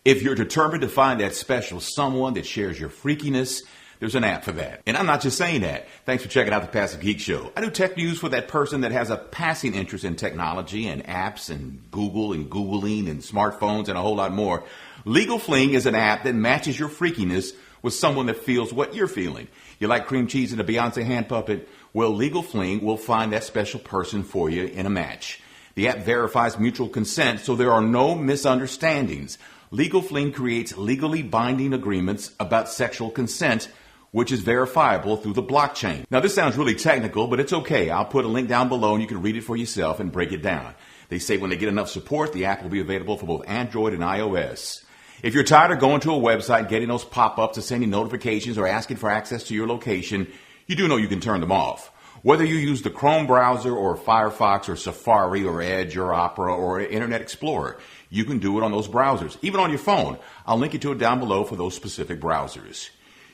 If you're determined to find that special someone that shares your freakiness, there's an app for that. And I'm not just saying that. Thanks for checking out the Passive Geek Show. I do tech news for that person that has a passing interest in technology and apps and Google and Googling and smartphones and a whole lot more. Legal Fling is an app that matches your freakiness with someone that feels what you're feeling. You like cream cheese and a Beyonce hand puppet? Well, Legal Fling will find that special person for you in a match. The app verifies mutual consent, so there are no misunderstandings. Legal Fling creates legally binding agreements about sexual consent, which is verifiable through the blockchain. Now, this sounds really technical, but it's okay. I'll put a link down below and you can read it for yourself and break it down. They say when they get enough support, the app will be available for both Android and iOS. If you're tired of going to a website, getting those pop-ups to send you notifications or asking for access to your location, you do know you can turn them off. Whether you use the Chrome browser or Firefox or Safari or Edge or Opera or Internet Explorer, you can do it on those browsers, even on your phone. I'll link you to it down below for those specific browsers.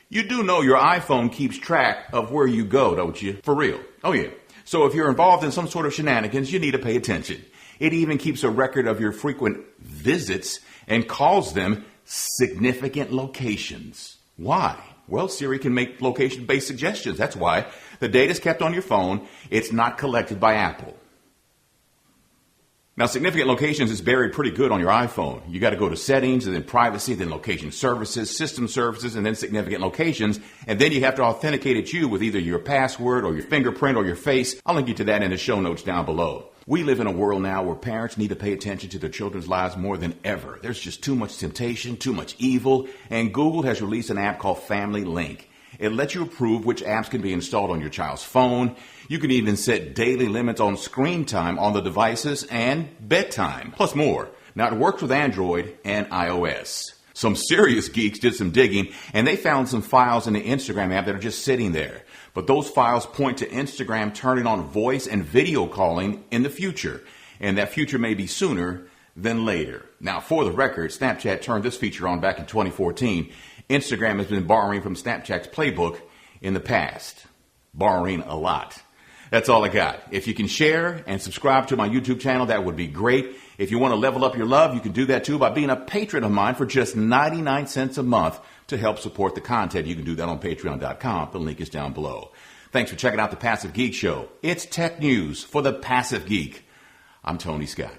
You do know your iPhone keeps track of where you go, don't you? For real. Oh yeah. So if you're involved in some sort of shenanigans, you need to pay attention. It even keeps a record of your frequent visits and calls them significant locations. Why? Well, Siri can make location-based suggestions. That's why. The data is kept on your phone. It's not collected by Apple. Now, significant locations is buried pretty good on your iPhone. You got to go to settings and then privacy, then location services, system services, and then significant locations. And then you have to authenticate it with either your password or your fingerprint or your face. I'll link you to that in the show notes down below. We live in a world now where parents need to pay attention to their children's lives more than ever. There's just too much temptation, too much evil, and Google has released an app called Family Link. It lets you approve which apps can be installed on your child's phone. You can even set daily limits on screen time on the devices and bedtime, plus more. Now, it works with Android and iOS. Some serious geeks did some digging, and they found some files in the Instagram app that are just sitting there. But those files point to Instagram turning on voice and video calling in the future, and that future may be sooner than later. Now, for the record, Snapchat turned this feature on back in 2014. Instagram has been borrowing from Snapchat's playbook in the past. Borrowing a lot. That's all I got. If you can share and subscribe to my YouTube channel, that would be great. If you want to level up your love, you can do that too by being a patron of mine for just 99 cents a month to help support the content. You can do that on patreon.com. The link is down below. Thanks for checking out the Passive Geek Show. It's tech news for the Passive Geek. I'm Tony Scott.